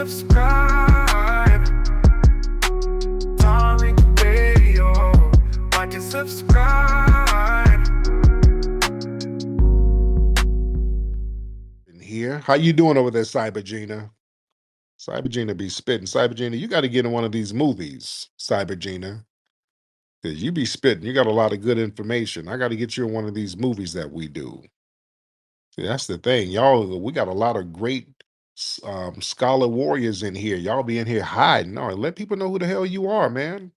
subscribe. Tariq Radio. Like and subscribe. In here, how you doing over there, Cyber Gina? Cyber Gina be spitting. Cyber Gina, you got to get in one of these movies, Cyber Gina, because you be spitting. You got a lot of good information. I got to get you in one of these movies that we do. See, that's the thing, y'all. We got a lot of great scholar warriors in here. Y'all be in here hiding. No, let people know who the hell you are, man.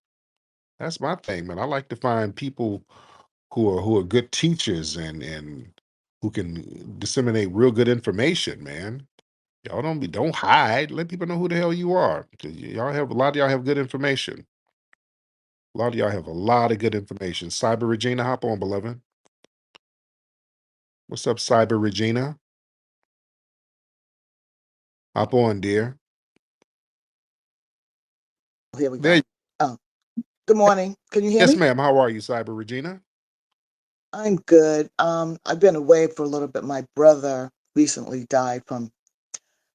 That's my thing, man. I like to find people who are good teachers and who can disseminate real good information, man. Y'all don't hide. Let people know who the hell you are. 'Cause y'all have a lot of y'all have good information. A lot of y'all have a lot of good information. Cyber Regina, hop on, beloved. What's up, Cyber Regina? Hop on, dear. Here we There. go. Oh, good morning. Can you hear Yes, me? ma'am. How are you, Cyber Regina? I'm good. I've been away for a little bit. My brother recently died from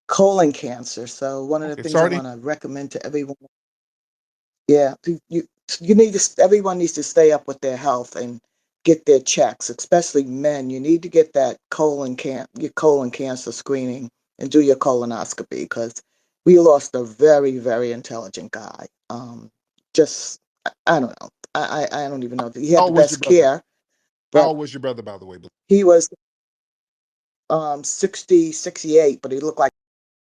colon cancer. So one of the Okay, things I sorry. want to recommend to everyone, yeah, you need to. Everyone needs to stay up with their health and get their checks, especially men. You need to get that your colon cancer screening and do your colonoscopy because we lost a very, very intelligent guy. Just I don't know. I don't even know. He How had the old was your best brother? care, How but old was your brother, by the way? he was 60, 68, but he looked like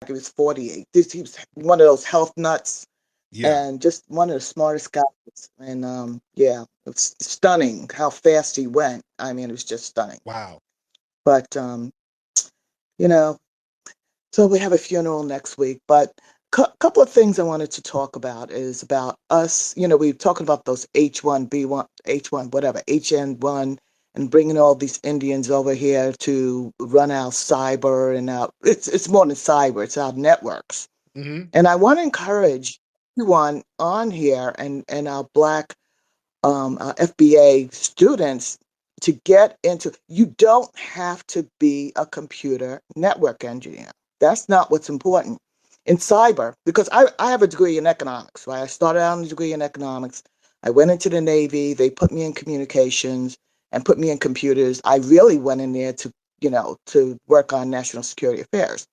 he was 48. He was one of those health nuts Yeah. and just one of the smartest guys. And yeah, it's stunning how fast he went. I mean, it was just stunning. Wow. But you know, so we have a funeral next week. But couple of things I wanted to talk about is about us. We're talking about those H1B1, H1, whatever, HN1, and bringing all these Indians over here to run our cyber and our. It's more than cyber. It's our networks. Mm-hmm. And I want to encourage everyone on here and our Black FBA students to get into. You don't have to be a computer network engineer. That's not what's important in cyber, because I have a degree in economics, right? I started out in a degree in economics. I went into the Navy. They put me in communications and put me in computers. I really went in there to work on national security affairs.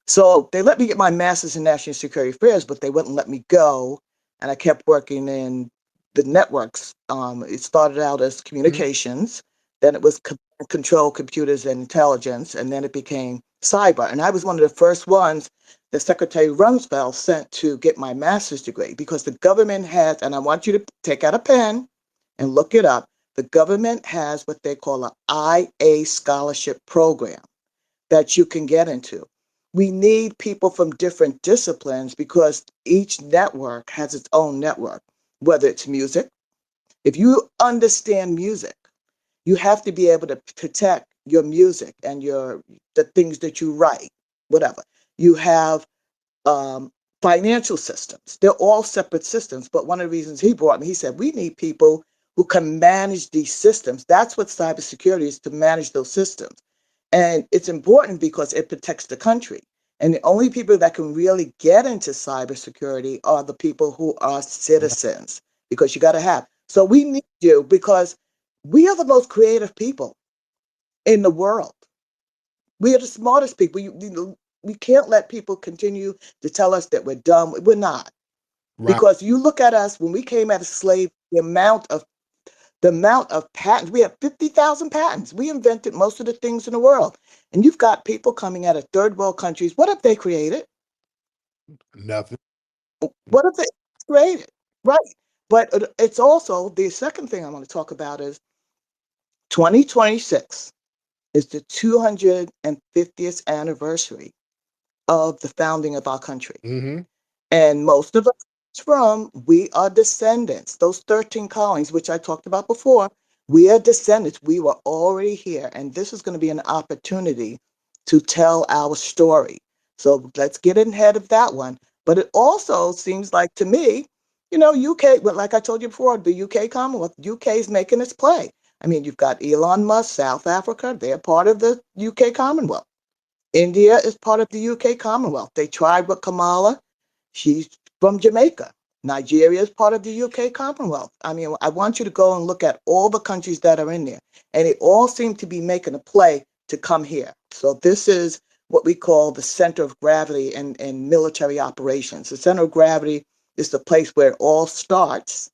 So they let me get my master's in national security affairs, but they wouldn't let me go. And I kept working in the networks. It started out as Mm-hmm. communications, then it was control computers and intelligence, and then it became cyber. And I was one of the first ones that Secretary Rumsfeld sent to get my master's degree because the government has, and I want you to take out a pen and look it up. The government has what they call an IA scholarship program that you can get into. We need people from different disciplines because each network has its own network, whether it's music. If you understand music, you have to be able to protect your music and the things that you write, whatever. You have um, financial systems. They're all separate systems. But one of the reasons he brought me, he said, we need people who can manage these systems. That's what cybersecurity is, to manage those systems. And it's important because it protects the country. And the only people that can really get into cybersecurity are the people who are citizens, because you got to have. So we need you because we are the most creative people in the world. We are the smartest people. We can't let people continue to tell us that we're dumb. We're not. Right. Because you look at us when we came out of slavery, the amount of patents, we have 50,000 patents. We invented most of the things in the world. And you've got people coming out of third world countries. What have they created? Nothing. What have they created? Right. But it's also the second thing I want to talk about is 2026 is the 250th anniversary of the founding of our country. Mm-hmm. And most of us we are descendants. Those 13 colonies, which I talked about before, we are descendants. We were already here. And this is going to be an opportunity to tell our story. So let's get ahead of that one. But it also seems like to me, UK, well, like I told you before, the UK Commonwealth, UK is making its play. I mean, you've got Elon Musk, South Africa, they're part of the UK Commonwealth. India is part of the UK Commonwealth. They tried with Kamala. She's from Jamaica. Nigeria is part of the UK Commonwealth. I mean, I want you to go and look at all the countries that are in there, and they all seem to be making a play to come here. So this is what we call the center of gravity in military operations. The center of gravity is the place where it all starts,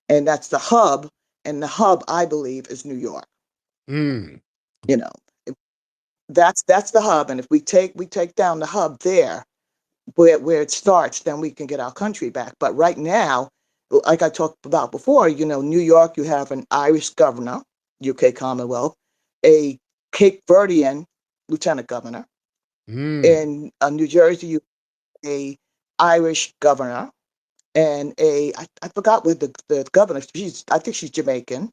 and that's the hub. And the hub, I believe, is New York. Mm. You know, that's the hub. And if we take down the hub there, where it starts, then we can get our country back. But right now, like I talked about before, New York, you have an Irish governor, UK Commonwealth, a Cape Verdean lieutenant governor. Mm. In New Jersey, you have a Irish governor, and I forgot what the governor. I think she's Jamaican.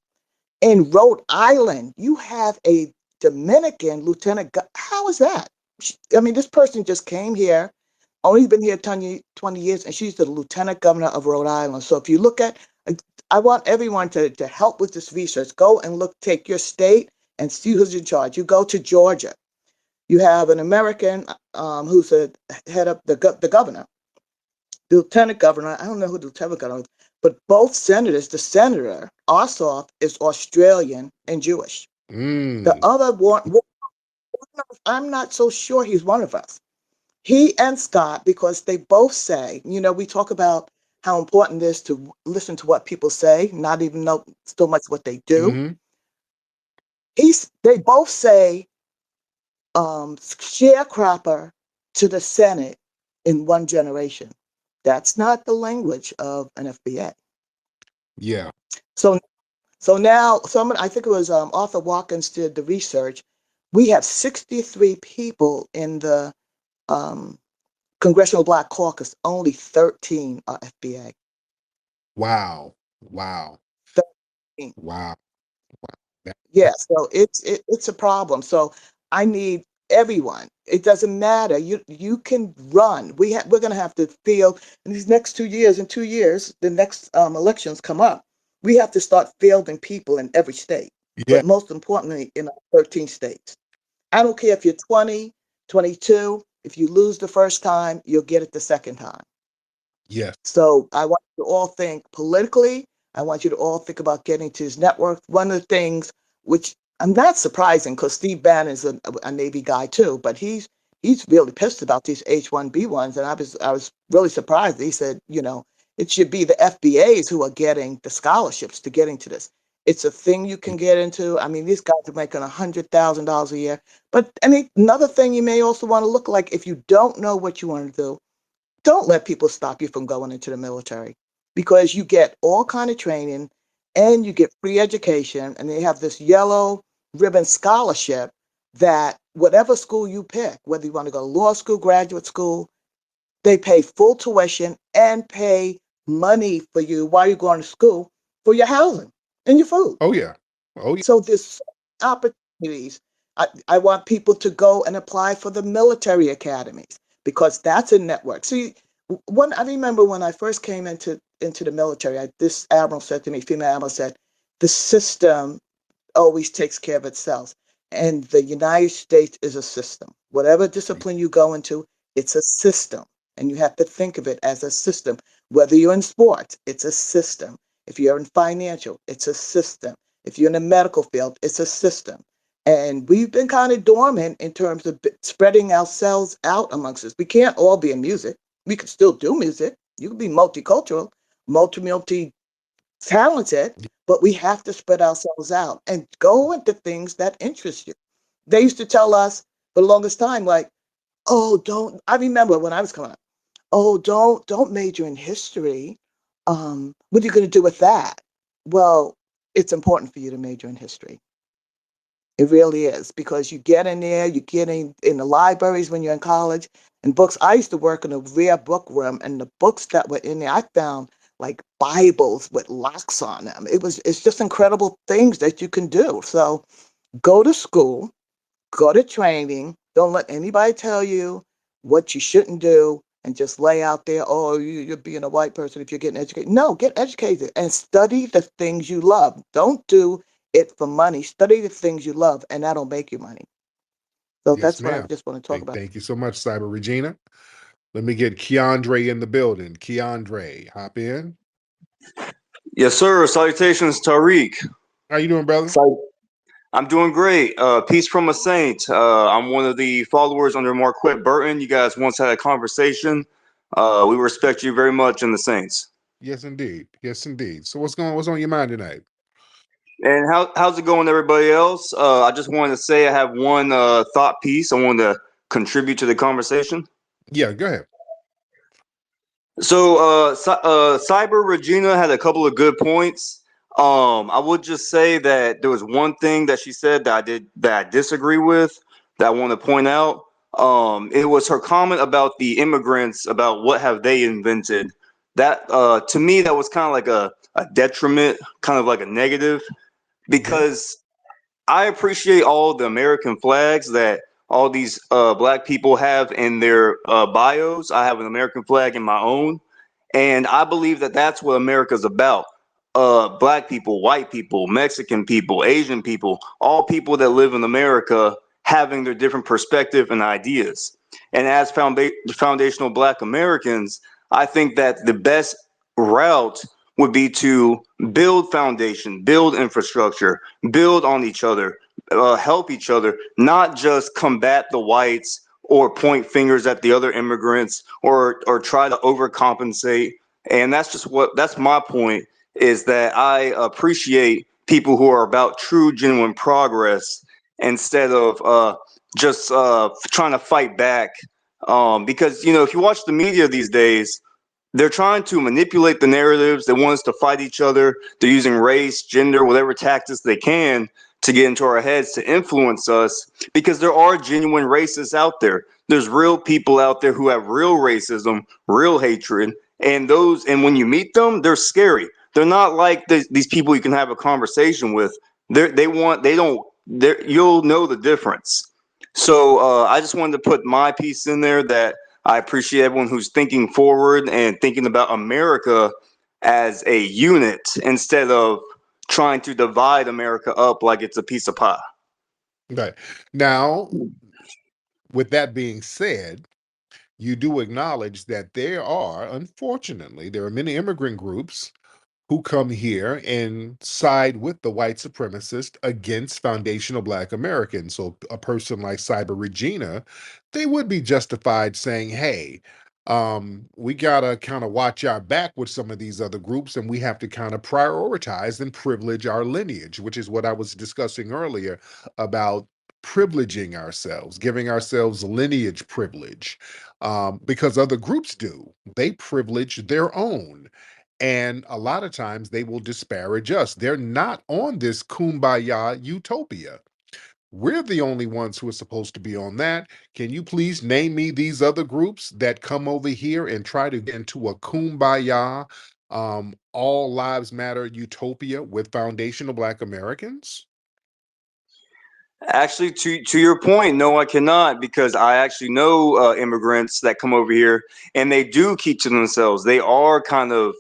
In Rhode Island, you have a Dominican lieutenant. How is that? I mean, this person just came here, only been here 20 years, and she's the lieutenant governor of Rhode Island. So if you look at, I want everyone to help with this research. Go and look, take your state and see who's in charge. You go to Georgia. You have an American who's a head up the governor, the lieutenant governor. I don't know who the lieutenant governor is, but both senators, the senator, Ossoff, is Australian and Jewish. The Mm. other one, I'm not so sure he's one of us. He and Scott, because they both say, we talk about how important it is to listen to what people say, not even know so much what they do. Mm-hmm. They both say sharecropper to the Senate in one generation. That's not the language of an FBA. Yeah. So now, I think it was Arthur Watkins did the research. We have 63 people in the um, Congressional Black Caucus. Only 13 are FBA. Wow. Wow. 13. Wow. That, Yeah, so it's a problem. So I need everyone. It doesn't matter. You can run. We're going to have to field in these next 2 years. In 2 years, the next elections come up. We have to start fielding people in every state, yeah. but most importantly, in 13 states. I don't care if you're 20, 22. If you lose the first time, you'll get it the second time. Yes. So I want you to all think politically. I want you to all think about getting to his network. One of the things, which I'm not surprising, because Steve Bannon is a Navy guy too, but he's really pissed about these H-1B1s, and I was really surprised. He said, it should be the FBAs who are getting the scholarships to get into this. It's a thing you can get into. I mean, these guys are making $100,000 a year. But another thing you may also want to look like, if you don't know what you want to do, don't let people stop you from going into the military, because you get all kind of training and you get free education, and they have this yellow ribbon scholarship that whatever school you pick, whether you want to go to law school, graduate school, they pay full tuition and pay money for you while you're going to school for your housing and your food. Oh yeah. Oh yeah. So there's opportunities. I want people to go and apply for the military academies, because that's a network. See, I remember when I first came into the military, this admiral said to me, female admiral said, the system always takes care of itself. And the United States is a system. Whatever discipline you go into, it's a system. And you have to think of it as a system. Whether you're in sports, it's a system. If you're in financial, it's a system. If you're in the medical field, it's a system. And we've been kind of dormant in terms of spreading ourselves out amongst us. We can't all be in music. We could still do music. You can be multicultural, multi talented, but we have to spread ourselves out and go into things that interest you. They used to tell us for the longest time, like, oh, don't, I remember when I was coming up, oh, don't major in history. What are you going to do with that? Well, it's important for you to major in history. It really is, because you get in there, you get in the libraries when you're in college, and books. I used to work in a rare book room, and the books that were in there, I found like Bibles with locks on them. It's just incredible things that you can do. So go to school, go to training. Don't let anybody tell you what you shouldn't do, and just lay out there, oh, you're being a white person if you're getting educated. No, get educated and study the things you love. Don't do it for money. Study the things you love, and that'll make you money. So Yes, that's what I ma'am. just want to talk about. Thank you so much, Cyber Regina. Let me get Keandre in the building. Keandre, hop in. Yes, sir. Salutations, Tariq. How you doing, brother? I'm doing great. Peace from a saint. I'm one of the followers under Marquette Burton. You guys once had a conversation. We respect you very much in the Saints. Yes, indeed. Yes, indeed. So what's on your mind tonight? And how's it going, everybody else? I just wanted to say I have one thought piece I wanted to contribute to the conversation. Yeah, go ahead. So, Cyber Regina had a couple of good points. I would just say that there was one thing that she said that I disagree with that I want to point out. It was her comment about the immigrants, about what have they invented. That to me, that was kind of like a detriment, kind of like a negative, because I appreciate all the American flags that all these black people have in their bios. I have an American flag in my own, and I believe that that's what America's about. Black people, white people, Mexican people, Asian people, all people that live in America having their different perspective and ideas. And as foundational Black Americans, I think that the best route would be to build foundation, build infrastructure, build on each other, help each other, not just combat the whites or point fingers at the other immigrants or try to overcompensate. And that's my point, is that I appreciate people who are about true, genuine progress instead of just trying to fight back. Because, if you watch the media these days, they're trying to manipulate the narratives. They want us to fight each other. They're using race, gender, whatever tactics they can to get into our heads to influence us, because there are genuine racists out there. There's real people out there who have real racism, real hatred, and when you meet them, they're scary. They're not like these people you can have a conversation with. You'll know the difference. So I just wanted to put my piece in there, that I appreciate everyone who's thinking forward and thinking about America as a unit instead of trying to divide America up like it's a piece of pie. Right. Now, with that being said, you do acknowledge that unfortunately, there are many immigrant groups who come here and side with the white supremacist against foundational Black Americans. So a person like Cyber Regina, they would be justified saying, hey, we gotta kind of watch our back with some of these other groups, and we have to kind of prioritize and privilege our lineage, which is what I was discussing earlier about privileging ourselves, giving ourselves lineage privilege, because other groups do. They privilege their own. And a lot of times they will disparage us. They're not on this kumbaya utopia. We're the only ones who are supposed to be on that. Can you please name me these other groups that come over here and try to get into a kumbaya, all lives matter utopia with foundational Black Americans? Actually, to your point, no, I cannot, because I actually know immigrants that come over here, and they do keep to themselves. They are kind of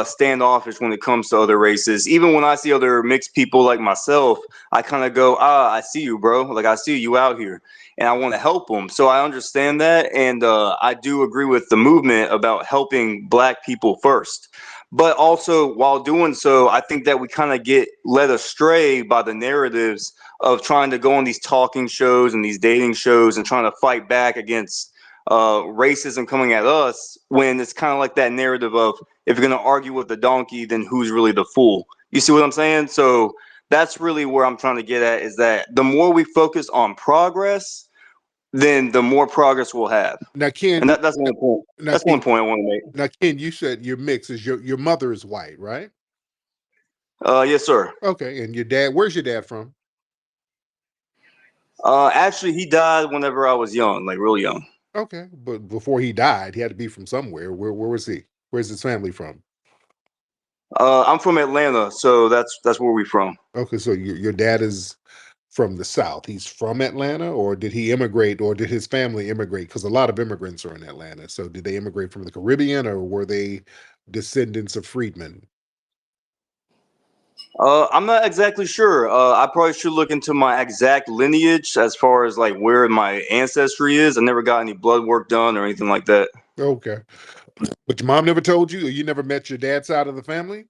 standoffish when it comes to other races. Even when I see other mixed people like myself, I kind of go, I see you, bro. Like, I see you out here, and I want to help them. So I understand that, and I do agree with the movement about helping Black people first. But also, while doing so, I think that we kind of get led astray by the narratives of trying to go on these talking shows and these dating shows and trying to fight back against racism coming at us, when it's kind of like that narrative of, if you're going to argue with the donkey, then who's really the fool? You see what I'm saying? So that's really where I'm trying to get at, is that the more we focus on progress, then the more progress we'll have. Now, Ken, And that's one point. now, That's Ken, one point I want to make. now, Ken, you said your mix is your mother is white, right? Yes, sir. Okay, and your dad, where's your dad from? Actually, he died whenever I was young, like real young. Okay, but before he died, he had to be from somewhere. Where was he? Where's his family from? I'm from Atlanta, so that's where we from. Okay, so your dad is from the South. He's from Atlanta, or did he immigrate, or did his family immigrate? Because a lot of immigrants are in Atlanta. So did they immigrate from the Caribbean, or were they descendants of freedmen? I'm not exactly sure. I probably should look into my exact lineage as far as like where my ancestry is. I never got any blood work done or anything like that. Okay. But your mom never told you, or you never met your dad's side of the family?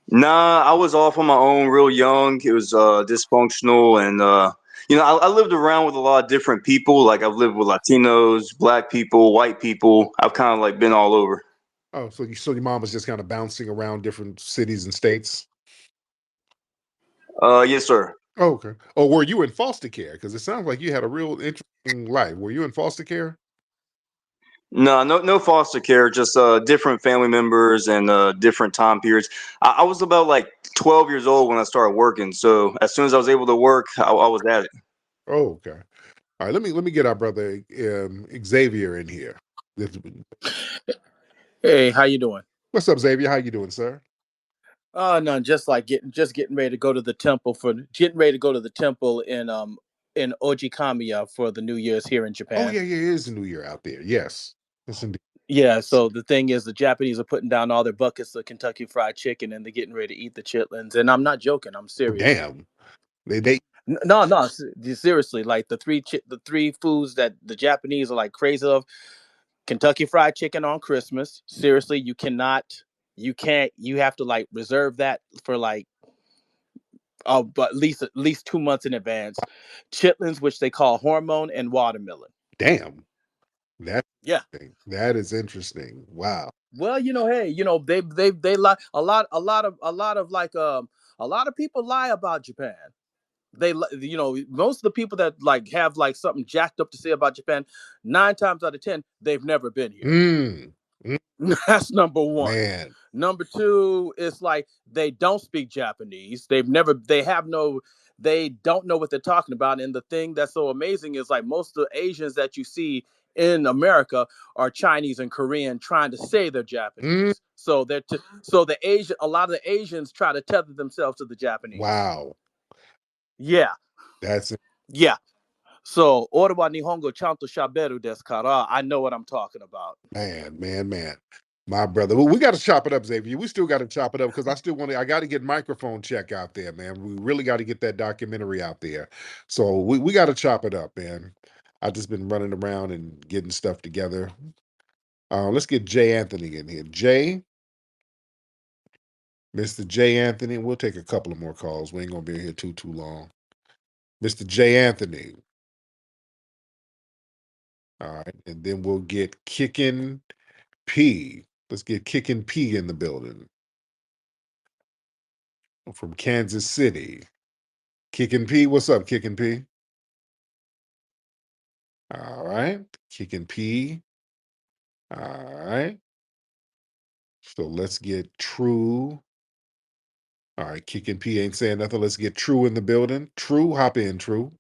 Nah, I was off on my own real young. It was dysfunctional, and I lived around with a lot of different people. Like I've lived with Latinos, Black people, white people. I've kind of like been all over. Oh, so your mom was just kind of bouncing around different cities and states? Yes, sir. Oh, okay. Or were you in foster care? Because it sounds like you had a real interesting life. Were you in foster care? No, no foster care. Just different family members and different time periods. I was about like 12 years old when I started working. So as soon as I was able to work, I was at it. Oh, okay. All right. Let me get our brother Xavier in here. Hey, how you doing? What's up, Xavier? How you doing, sir? Oh, no, just like getting ready to go to the temple in Ojikamiya for the New Year's here in Oh, Japan. yeah, yeah. It is a new year out there. Yes. Yes, indeed. Yeah, so the thing is, the Japanese are putting down all their buckets of Kentucky Fried Chicken, and they're getting ready to eat the chitlins. And I'm not joking; I'm Oh, serious. damn. They No, no, seriously. Like the three foods that the Japanese are like crazy of: Kentucky Fried Chicken on Christmas. Seriously, you have to like reserve that for like but at least 2 months in advance. Chitlins, which they call hormone, and watermelon. damn. That's Yeah. interesting. That is interesting. Wow. Well, hey, they lie a lot of people lie about Japan. Most of the people that like have like something jacked up to say about Japan, 9 times out of 10, they've never been here. Mm. Mm, That's number one. man. Number two, it's like they don't speak Japanese. They don't know what they're talking about. And the thing that's so amazing is like most of the Asians that you see in America are Chinese and Korean trying to say they're Mm, Japanese. So a lot of the Asians try to tether themselves to the Japanese. wow. Yeah, That's yeah. So, ore wa Nihongo chanto shaberu desu kara. I know what I'm talking about. man. My brother. Well, we got to chop it up, Xavier. We still got to chop it up because I got to get microphone check out there, man. We really got to get that documentary out there. So we got to chop it up, man. I've just been running around and getting stuff together. Let's get Jay Anthony in here. Mr. Jay Anthony. We'll take a couple of more calls. We ain't gonna be here too long. Mr. Jay Anthony. All right, and then we'll get Kickin' P. Let's get Kickin' P in the building from Kansas City. Kickin' P, what's up, Kickin' P? All right, Kickin' P. All right. So let's get True. All right, Kickin' P ain't saying nothing. Let's get True in the building. True, hop in, True.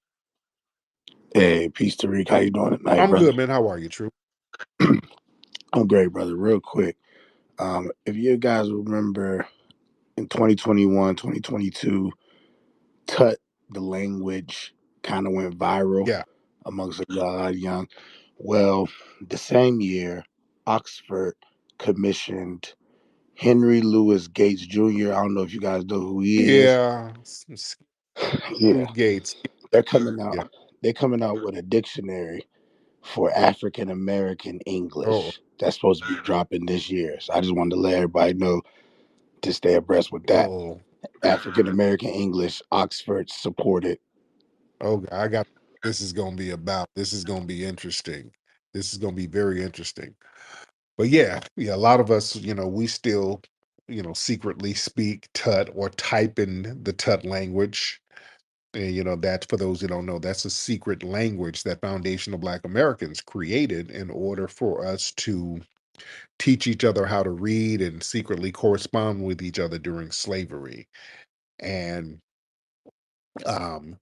Hey, peace, Tariq. How you doing tonight, I'm brother? good, man. How are you, True? I'm great, brother. Real quick, if you guys remember in 2021, 2022, Tut, the language kind of went viral Yeah. amongst a lot of young. Well, the same year, Oxford commissioned Henry Louis Gates Jr. I don't know if you guys know who he is. Yeah. Yeah, Gates. they're coming Yeah. out. They're coming out with a dictionary for African American Oh, English that's supposed to be dropping this year. So I just wanted to let everybody know to stay abreast with that. oh, African American English, Oxford supported. oh, I got this is gonna be about. This is gonna be interesting. This is gonna be very interesting. But yeah, a lot of us, we still, secretly speak Tut or type in the Tut language. And, that for those who don't know, that's a secret language that foundational Black Americans created in order for us to teach each other how to read and secretly correspond with each other during slavery. And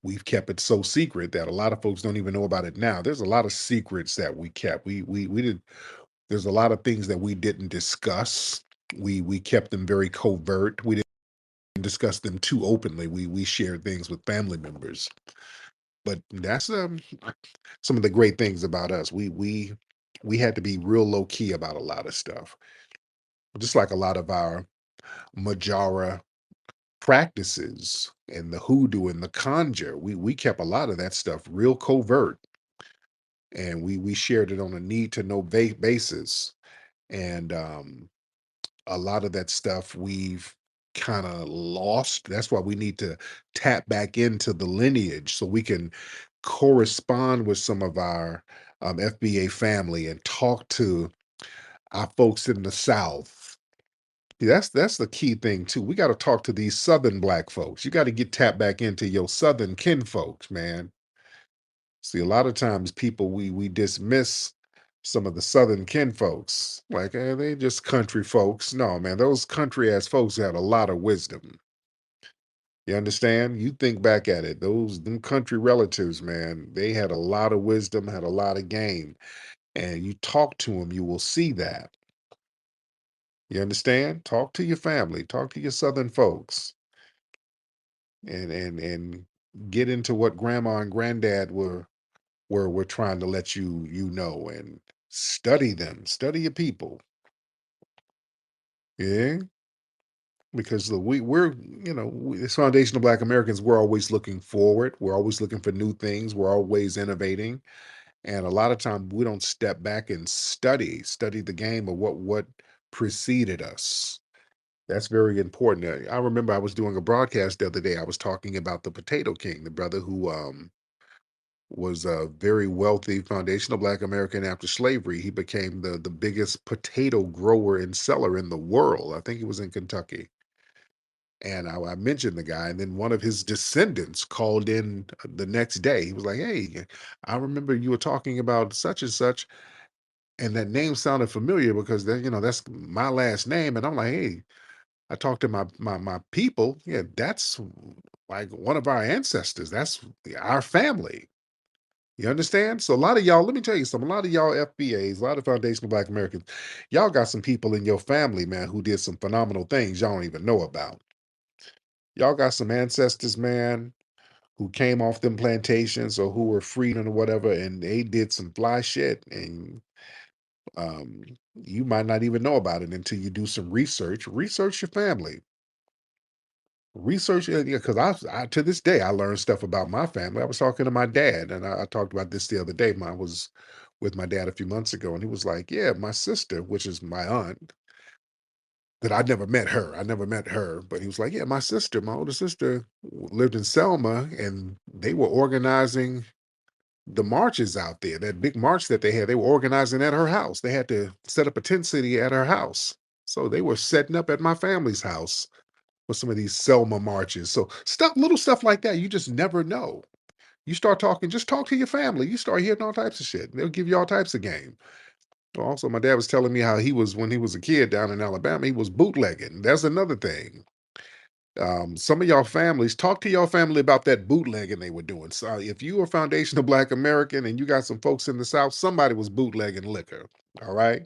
we've kept it so secret that a lot of folks don't even know about it now. There's a lot of secrets that we kept. We did. There's a lot of things that we didn't discuss. We kept them very covert. We didn't discuss them too openly. We shared things with family members. But that's some of the great things about us. We had to be real low key about a lot of stuff. Just like a lot of our Majara practices and the hoodoo and the conjure. We kept a lot of that stuff real covert, and we shared it on a need to know basis. And a lot of that stuff we've kind of lost. That's why we need to tap back into the lineage so we can correspond with some of our FBA family and talk to our folks in the South. That's the key thing too. We got to talk to these Southern Black folks. You got to get tapped back into your Southern kin folks, man. See, a lot of times people we dismiss some of the Southern kin folks, like they just country folks. No, man, those country ass folks had a lot of wisdom. You understand? You think back at it, them country relatives, man, they had a lot of wisdom, had a lot of game, and you talk to them, you will see that. You understand? Talk to your family, talk to your Southern folks, and get into what grandma and granddad were trying to let you know, and study them, study your people. Yeah, because we're as foundational Black Americans, we're always looking forward, we're always looking for new things, we're always innovating, and a lot of time we don't step back and study the game of what preceded us. That's very important. I remember I was doing a broadcast the other day. I was talking about the Potato King, the brother who was a very wealthy foundational Black American after slavery. He became the biggest potato grower and seller in the world. I think he was in Kentucky. And I mentioned the guy, and then one of his descendants called in the next day. He was like, "Hey, I remember you were talking about such and such, and that name sounded familiar because that's my last name." And I'm like, "Hey, I talked to my people. Yeah, that's like one of our ancestors. That's our family." You understand? So a lot of y'all, let me tell you something. A lot of y'all FBAs, a lot of foundational Black Americans, y'all got some people in your family, man, who did some phenomenal things y'all don't even know about. Y'all got some ancestors, man, who came off them plantations or who were freed or whatever, and they did some fly shit, and um, you might not even know about it until you do some research. Research your family. Research, because I to this day I learned stuff about my family. I was talking to my dad, and I talked about this the other day. I was with my dad a few months ago, and he was like, "Yeah, my sister, which is my aunt, that I never met her. I never met her, but he was like, yeah, my sister, my older sister, lived in Selma, and they were organizing the marches out there. That big march that they had, they were organizing at her house. They had to set up a tent city at her house, so they were setting up at my family's house with some of these Selma marches. So little stuff like that, you just never know. You start talking, just talk to your family. You start hearing all types of shit. They'll give you all types of game. Also, my dad was telling me how when he was a kid down in Alabama, he was bootlegging. That's another thing. Some of y'all families, talk to your family about that bootlegging they were doing. So if you are foundational Black American and you got some folks in the South, somebody was bootlegging liquor. All right.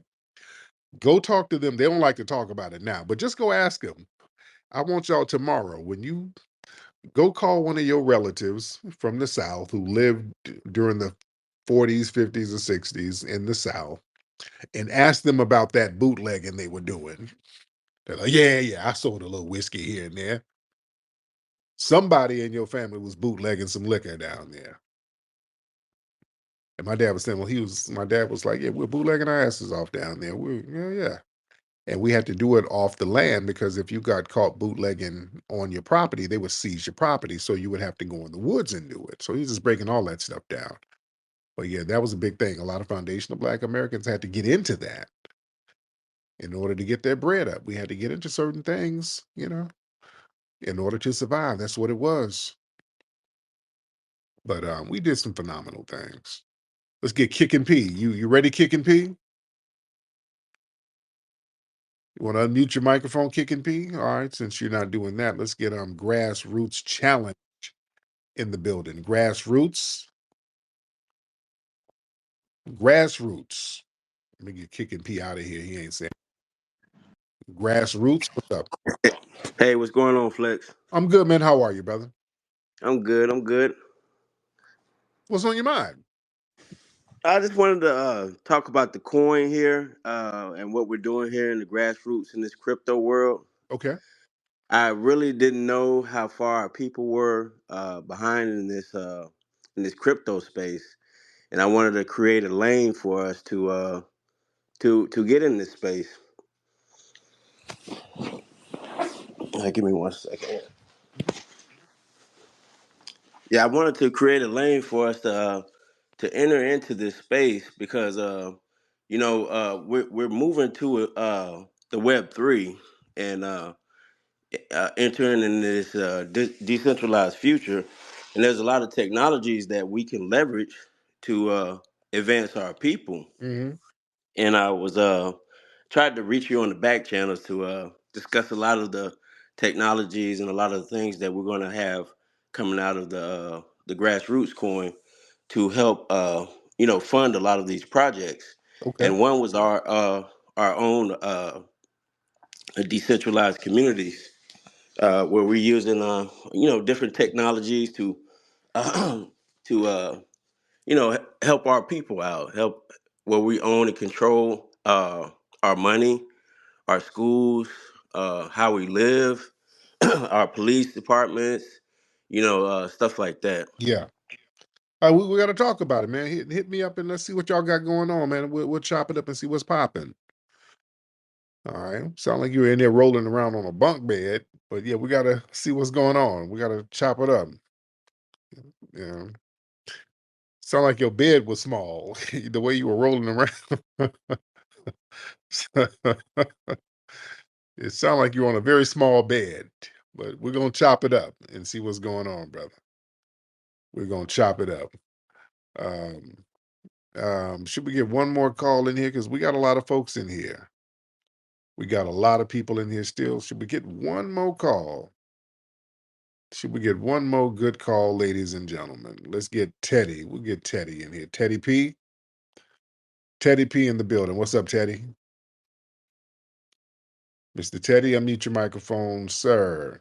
Go talk to them. They don't like to talk about it now, but just go ask them. I want y'all tomorrow, when you go call one of your relatives from the South who lived during the 40s, 50s, or 60s in the South, and ask them about that bootlegging they were doing. They're like, yeah, I sold a little whiskey here and there. Somebody in your family was bootlegging some liquor down there. And my dad was saying, my dad was like, yeah, we're bootlegging our asses off down there. Yeah. And we had to do it off the land, because if you got caught bootlegging on your property, they would seize your property. So you would have to go in the woods and do it. So he's just breaking all that stuff down. But yeah, that was a big thing. A lot of foundational Black Americans had to get into that in order to get their bread up. We had to get into certain things, in order to survive. That's what it was. But we did some phenomenal things. Let's get Kick and P. You ready, Kick and P? You want to unmute your microphone, Kick and P? All right, since you're not doing that, let's get Grassroots Challenge in the building. Grassroots. Grassroots. Let me get Kick and P out of here. He ain't saying Grassroots. What's up? Hey, what's going on, Flex? I'm good, man. How are you, brother? I'm good. I'm good. What's on your mind? I just wanted to talk about the coin here and what we're doing here in the grassroots in this crypto world. Okay. I really didn't know how far our people were behind in this crypto space, and I wanted to create a lane for us to get in this space. Give me 1 second. Yeah, I wanted to create a lane for us to enter into this space because we're moving to the Web3 and entering in this decentralized future, and there's a lot of technologies that we can leverage to advance our people. Mm-hmm. And I was tried to reach you on the back channels to discuss a lot of the technologies and a lot of the things that we're going to have coming out of the grassroots coin to help fund a lot of these projects. Okay. And one was our own decentralized communities where we're using different technologies to to help our people out, help where we own and control our money, our schools, how we live, our police departments, stuff like that. Yeah. All right, we got to talk about it, man. Hit me up and let's see what y'all got going on, man. We'll chop it up and see what's popping. All right. Sound like you're in there rolling around on a bunk bed, but yeah, we got to see what's going on. We got to chop it up. Yeah. Sound like your bed was small, the way you were rolling around. It sounded like you're on a very small bed, but we're gonna chop it up and see what's going on, brother. We're gonna chop it up. Um, should we get one more call in here? Because we got a lot of folks in here. We got a lot of people in here still. Should we get one more call? Should we get one more good call, ladies and gentlemen? Let's get Teddy. We'll get Teddy in here. Teddy P. Teddy P in the building. What's up, Teddy? Mr. Teddy, unmute your microphone, sir.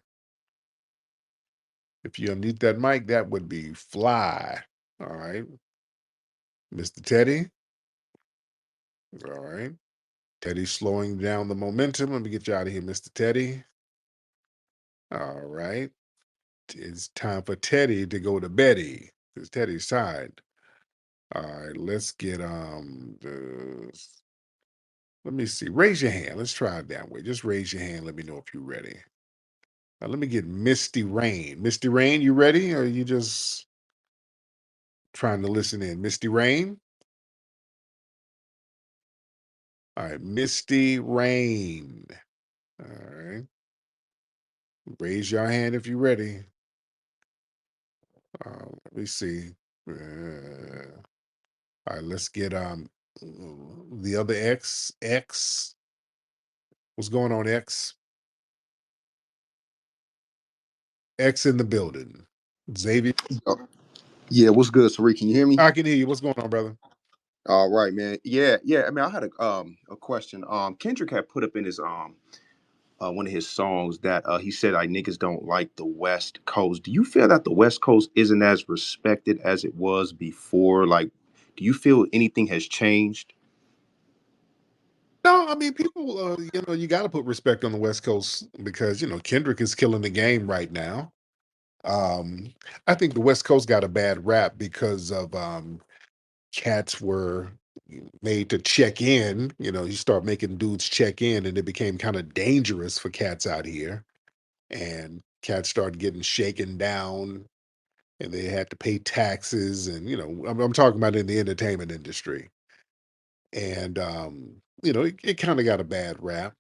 If you unmute that mic, that would be fly. All right. Mr. Teddy. All right. Teddy's slowing down the momentum. Let me get you out of here, Mr. Teddy. All right. It's time for Teddy to go to Betty. It's Teddy's side. All right. Let's get let me see. Raise your hand. Let's try it that way. Just raise your hand. Let me know if you're ready. Now, let me get Misty Rain. Misty Rain, you ready? Or are you just trying to listen in? Misty Rain? All right, Misty Rain. All right. Raise your hand if you're ready. Let me see. All right, let's get the other X. X. What's going on, X? X in the building. Xavier. Oh, yeah, what's good, Tariq? Can you hear me? I can hear you. What's going on, brother? All right, man. Yeah. I mean, I had a question. Kendrick had put up in his one of his songs that he said like niggas don't like the West Coast. Do you feel that the West Coast isn't as respected as it was before? Like, do you feel anything has changed? No, I mean, people, you got to put respect on the West Coast because, Kendrick is killing the game right now. Um, I think the West Coast got a bad rap because of cats were made to check in. You start making dudes check in, and it became kind of dangerous for cats out here. And cats started getting shaken down, and they had to pay taxes. And I'm talking about in the entertainment industry. And it kind of got a bad rap.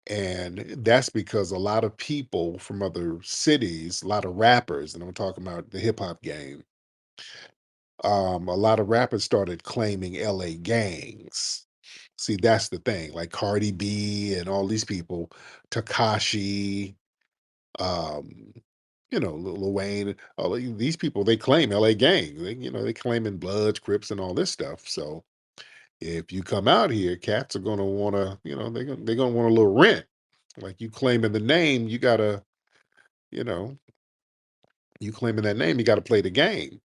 And that's because a lot of people from other cities, a lot of rappers, and I'm talking about the hip hop game, a lot of rappers started claiming LA gangs. See, that's the thing. Like Cardi B and all these people, Takashi, um, Lil Wayne, these people, they claim LA gang. They claiming Bloods, Crips, and all this stuff. So if you come out here, cats are gonna wanna, they're gonna want a little rent. Like you claiming the name, you gotta, you know, you claiming that name, you gotta play the game.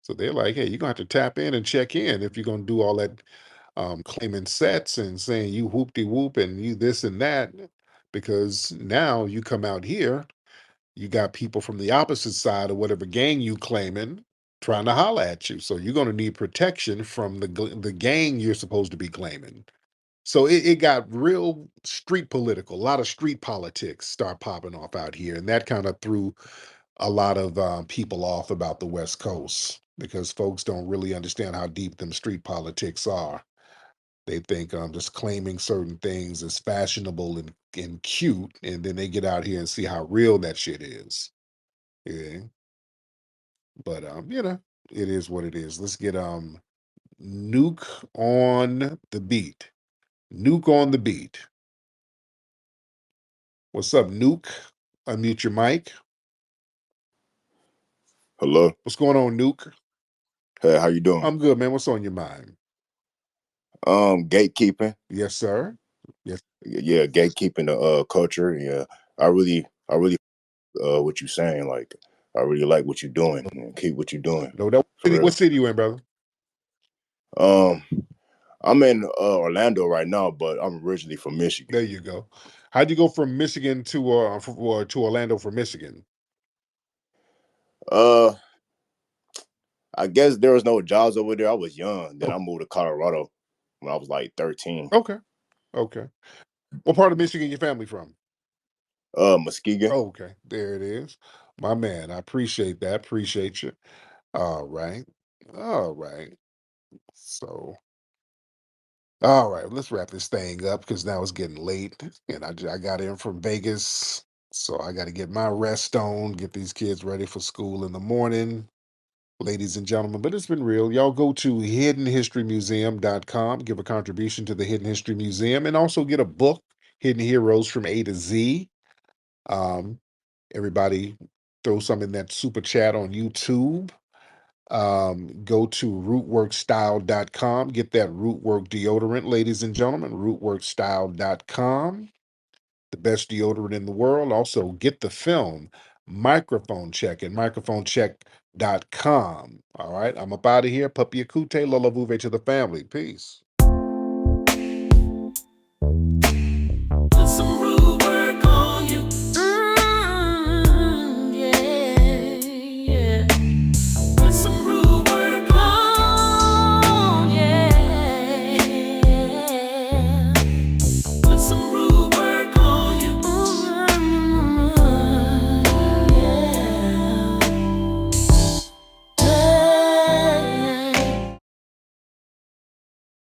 So they're like, hey, you're gonna have to tap in and check in if you're gonna do all that claiming sets and saying you whoop de whoop and you this and that. because now you come out here, you got people from the opposite side of whatever gang you claiming trying to holler at you. So you're going to need protection from the gang you're supposed to be claiming. So it got real street political. A lot of street politics start popping off out here, and that kind of threw a lot of people off about the West Coast because folks don't really understand how deep them street politics are. They think just claiming certain things is fashionable and cute, and then they get out here and see how real that shit is. Yeah, but it is what it is. Let's get Nuke on the beat. Nuke on the beat. What's up, Nuke? Unmute your mic. Hello. What's going on, Nuke? Hey, how you doing? I'm good, man. What's on your mind? Gatekeeping. Yes, sir. Yes. Yeah, gatekeeping the culture. Yeah, I really what you're saying. Like, I really like what you're doing. And keep what you're doing. No, that For real. what city you in, brother? I'm in Orlando right now, but I'm originally from Michigan. There you go. How'd you go from Michigan to Orlando from Michigan? I guess there was no jobs over there. I was young. Then I moved to Colorado when I was like 13. Okay. Okay. What part of Michigan your family from? Muskegon. Oh, okay. There it is. My man, I appreciate that. Appreciate you. All right. All right. So, all right, let's wrap this thing up because now it's getting late and I got in from Vegas. So I got to get my rest on, get these kids ready for school in the morning, ladies and gentlemen. But it's been real. Y'all go to hiddenhistorymuseum.com, give a contribution to the Hidden History Museum, and also get a book, Hidden Heroes from A to Z. Everybody throw some in that super chat on YouTube. Go to rootworkstyle.com, get that rootwork deodorant, ladies and gentlemen. Rootworkstyle.com, the best deodorant in the world. Also get the film Microphone Check at microphonecheck.com. All right, I'm up out of here. Puppy Akute, Lola Vuve to the family. Peace.